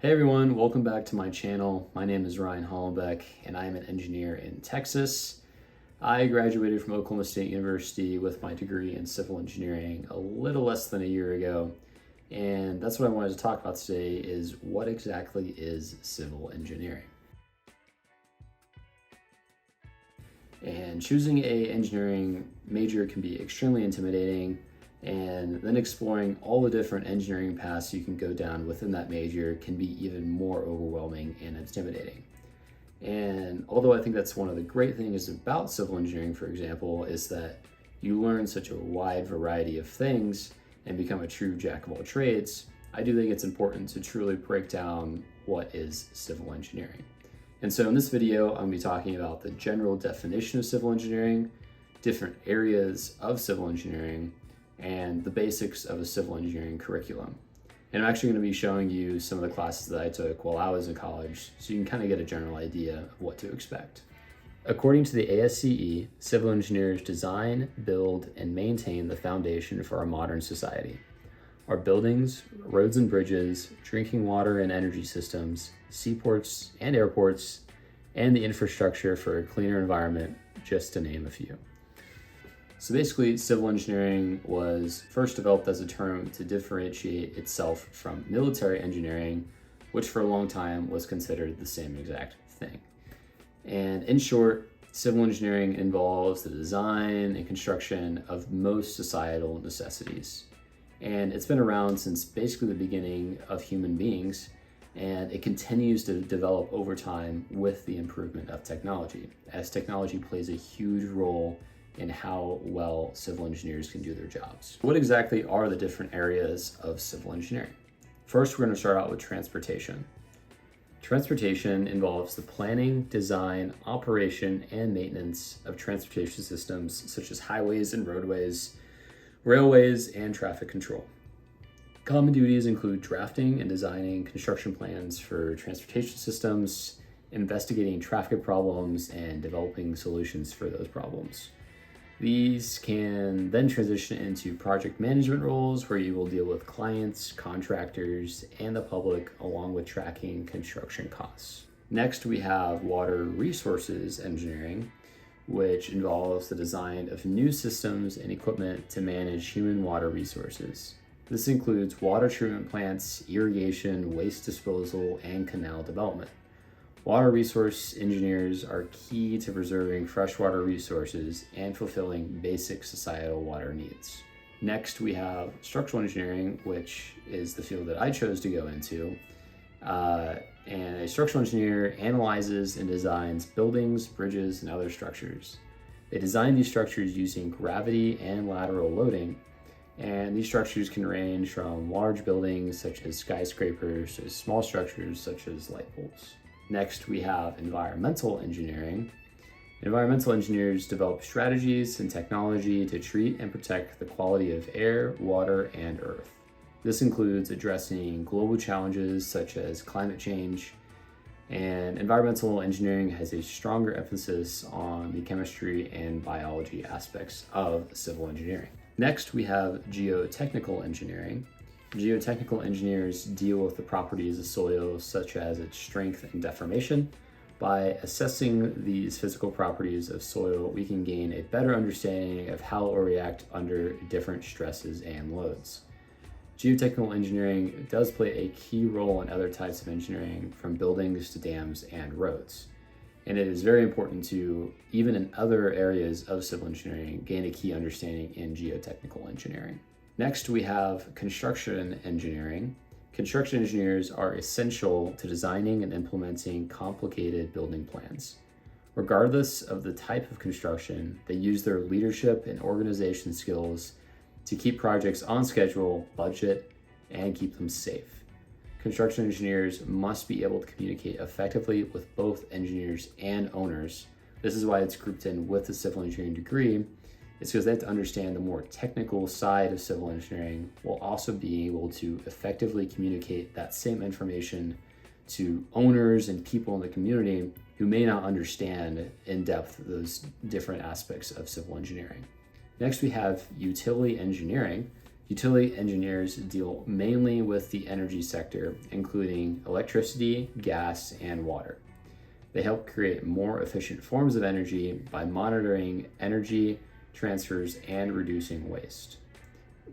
Hey everyone, welcome back to my channel. My name is Ryan Hollenbeck and I am an engineer in Texas. I graduated from Oklahoma State University with my degree in civil engineering a little less than a year ago. And that's what I wanted to talk about today is what exactly is civil engineering? And choosing a engineering major can be extremely intimidating, and then exploring all the different engineering paths you can go down within that major can be even more overwhelming and intimidating. And although I think that's one of the great things about civil engineering, for example, is that you learn such a wide variety of things and become a true jack of all trades, I do think it's important to truly break down what is civil engineering. And so in this video, I'm going to be talking about the general definition of civil engineering, different areas of civil engineering, and the basics of a civil engineering curriculum. And I'm actually going to be showing you some of the classes that I took while I was in college, so you can kind of get a general idea of what to expect. According to the ASCE, civil engineers design, build, and maintain the foundation for our modern society. Our buildings, roads and bridges, drinking water and energy systems, seaports and airports, and the infrastructure for a cleaner environment, just to name a few. So basically, civil engineering was first developed as a term to differentiate itself from military engineering, which for a long time was considered the same exact thing. And in short, civil engineering involves the design and construction of most societal necessities. And it's been around since basically the beginning of human beings, and it continues to develop over time with the improvement of technology, as technology plays a huge role in how well civil engineers can do their jobs. What exactly are the different areas of civil engineering? First, we're going to start out with transportation. Transportation involves the planning, design, operation, and maintenance of transportation systems such as highways and roadways, railways, and traffic control. Common duties include drafting and designing construction plans for transportation systems, investigating traffic problems, and developing solutions for those problems. These can then transition into project management roles where you will deal with clients, contractors, and the public, along with tracking construction costs. Next, we have water resources engineering, which involves the design of new systems and equipment to manage human water resources. This includes water treatment plants, irrigation, waste disposal, and canal development. Water resource engineers are key to preserving freshwater resources and fulfilling basic societal water needs. Next, we have structural engineering, which is the field that I chose to go into. And a structural engineer analyzes and designs buildings, bridges, and other structures. They design these structures using gravity and lateral loading, and these structures can range from large buildings such as skyscrapers to small structures such as light poles. Next, we have environmental engineering. Environmental engineers develop strategies and technology to treat and protect the quality of air, water, and earth. This includes addressing global challenges such as climate change, and environmental engineering has a stronger emphasis on the chemistry and biology aspects of civil engineering. Next, we have geotechnical engineering. Geotechnical engineers deal with the properties of soil, such as its strength and deformation. By assessing these physical properties of soil, we can gain a better understanding of how it will react under different stresses and loads. Geotechnical engineering does play a key role in other types of engineering, from buildings to dams and roads. And it is very important to, even in other areas of civil engineering, gain a key understanding in geotechnical engineering. Next, we have construction engineering. Construction engineers are essential to designing and implementing complicated building plans. Regardless of the type of construction, they use their leadership and organization skills to keep projects on schedule, budget, and keep them safe. Construction engineers must be able to communicate effectively with both engineers and owners. This is why it's grouped in with the civil engineering degree. It's because they have to understand the more technical side of civil engineering while also being able to effectively communicate that same information to owners and people in the community who may not understand in depth those different aspects of civil engineering. Next, we have utility engineering. Utility engineers deal mainly with the energy sector, including electricity, gas, and water. They help create more efficient forms of energy by monitoring energy transfers and reducing waste.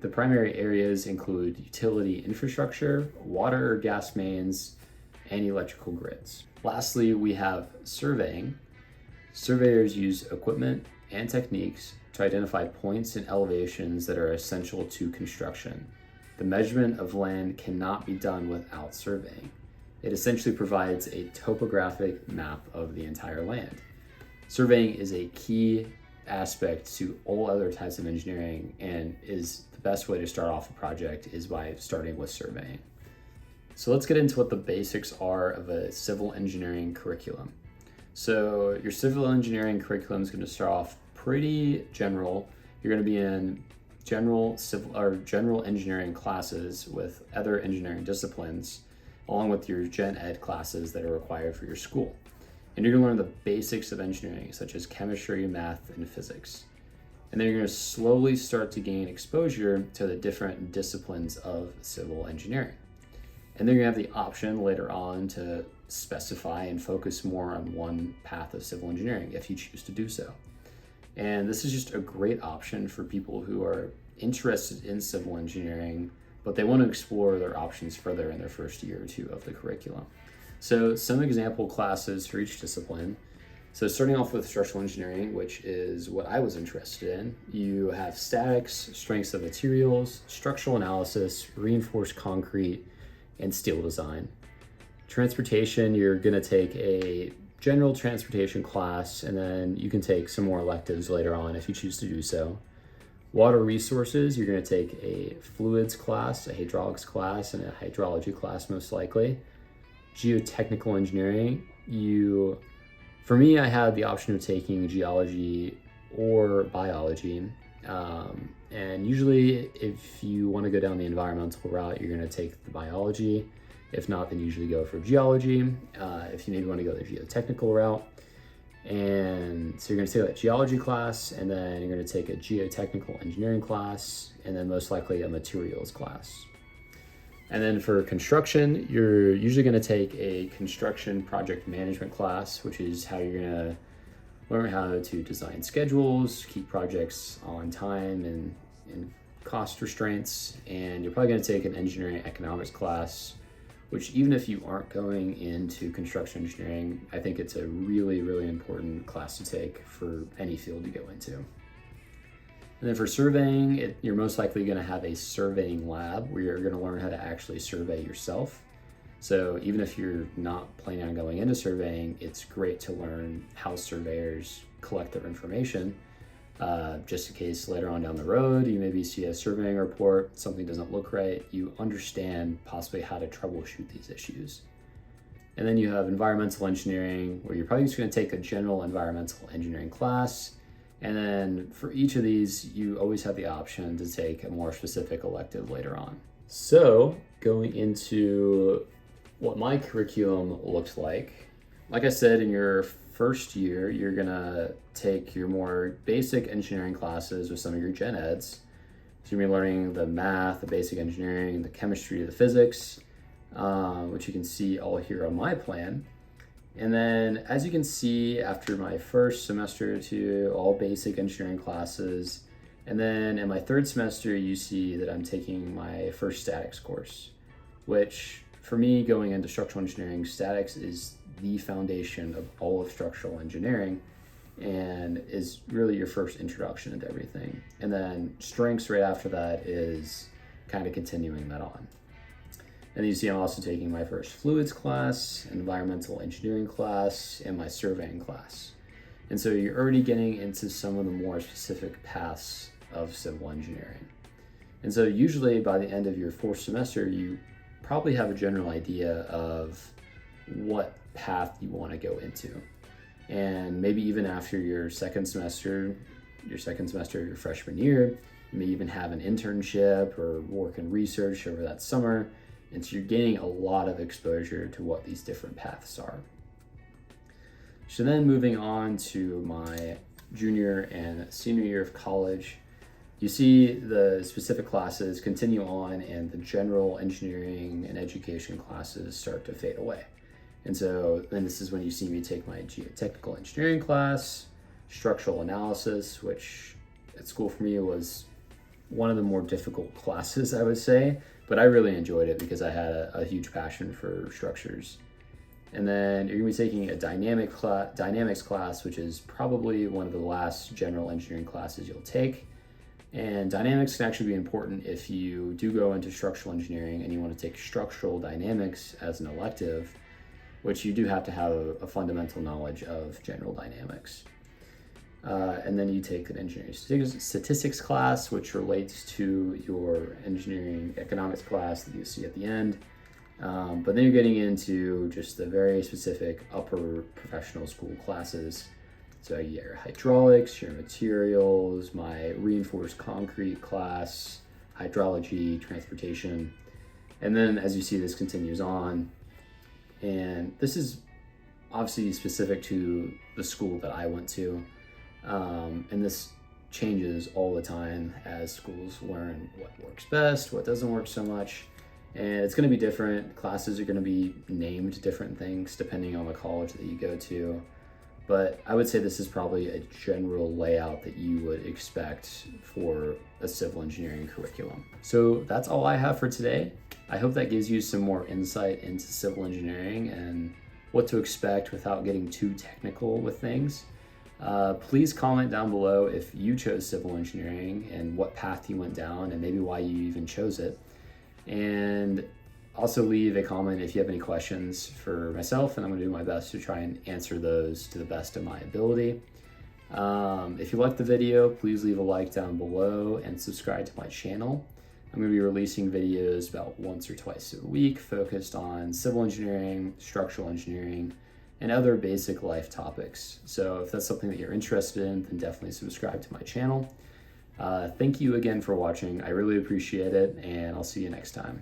The primary areas include utility infrastructure, water or gas mains, and electrical grids. Lastly, we have surveying. Surveyors use equipment and techniques to identify points and elevations that are essential to construction. The measurement of land cannot be done without surveying. It essentially provides a topographic map of the entire land. Surveying is a key aspect to all other types of engineering, and is the best way to start off a project is by starting with surveying. So let's get into what the basics are of a civil engineering curriculum. So your civil engineering curriculum is going to start off pretty general. You're going to be in general engineering classes with other engineering disciplines, along with your gen ed classes that are required for your school. And you're going to learn the basics of engineering, such as chemistry, math, and physics. And then you're going to slowly start to gain exposure to the different disciplines of civil engineering. And then you're going to have the option later on to specify and focus more on one path of civil engineering if you choose to do so. And this is just a great option for people who are interested in civil engineering, but they want to explore their options further in their first year or two of the curriculum. So some example classes for each discipline. So starting off with structural engineering, which is what I was interested in, you have statics, strengths of materials, structural analysis, reinforced concrete, and steel design. Transportation, you're going to take a general transportation class, and then you can take some more electives later on if you choose to do so. Water resources, you're going to take a fluids class, a hydraulics class, and a hydrology class most likely. Geotechnical engineering, for me, I had the option of taking geology or biology. And usually if you want to go down the environmental route, you're going to take the biology. If not, then usually go for geology. If you maybe want to go the geotechnical route. And so you're going to take that geology class, and then you're going to take a geotechnical engineering class, and then most likely a materials class. And then for construction, you're usually going to take a construction project management class, which is how you're going to learn how to design schedules, keep projects on time and cost restraints. And you're probably going to take an engineering economics class, which even if you aren't going into construction engineering, I think it's a really, really important class to take for any field you go into. And then for surveying, you're most likely going to have a surveying lab where you're going to learn how to actually survey yourself. So even if you're not planning on going into surveying, it's great to learn how surveyors collect their information, just in case later on down the road, you maybe see a surveying report, something doesn't look right, you understand possibly how to troubleshoot these issues. And then you have environmental engineering, where you're probably just going to take a general environmental engineering class. And then for each of these, you always have the option to take a more specific elective later on. So going into what my curriculum looks like I said, in your first year, you're gonna take your more basic engineering classes with some of your gen eds. So you're gonna be learning the math, the basic engineering, the chemistry, the physics, which you can see all here on my plan. And then as you can see, after my first semester or two, all basic engineering classes. And then in my third semester, you see that I'm taking my first statics course, which for me, going into structural engineering, statics is the foundation of all of structural engineering and is really your first introduction into everything. And then strengths right after that is kind of continuing that on. And you see I'm also taking my first fluids class, environmental engineering class, and my surveying class. And so you're already getting into some of the more specific paths of civil engineering. And so usually by the end of your fourth semester, you probably have a general idea of what path you want to go into. And maybe even after your second semester of your freshman year, you may even have an internship or work in research over that summer. And so you're gaining a lot of exposure to what these different paths are. So then moving on to my junior and senior year of college, you see the specific classes continue on and the general engineering and education classes start to fade away. And so then this is when you see me take my geotechnical engineering class, structural analysis, which at school for me was one of the more difficult classes, I would say, but I really enjoyed it because I had a huge passion for structures. And then you're gonna be taking a dynamics class, which is probably one of the last general engineering classes you'll take. And dynamics can actually be important if you do go into structural engineering and you want to take structural dynamics as an elective, which you do have to have a fundamental knowledge of general dynamics. And then you take an engineering statistics class, which relates to your engineering economics class that you see at the end. But then you're getting into just the very specific upper professional school classes. So your hydraulics, your materials, my reinforced concrete class, hydrology, transportation. And then as you see, this continues on. And this is obviously specific to the school that I went to. And this changes all the time as schools learn what works best, what doesn't work so much. And it's going to be different. Classes are going to be named different things depending on the college that you go to. But I would say this is probably a general layout that you would expect for a civil engineering curriculum. So that's all I have for today. I hope that gives you some more insight into civil engineering and what to expect without getting too technical with things. Please comment down below if you chose civil engineering and what path you went down and maybe why you even chose it. And also leave a comment if you have any questions for myself, and I'm going to do my best to try and answer those to the best of my ability. If you liked the video, please leave a like down below and subscribe to my channel. I'm going to be releasing videos about once or twice a week focused on civil engineering, structural engineering, and other basic life topics. So if that's something that you're interested in, then definitely subscribe to my channel. Thank you again for watching. I really appreciate it, and I'll see you next time.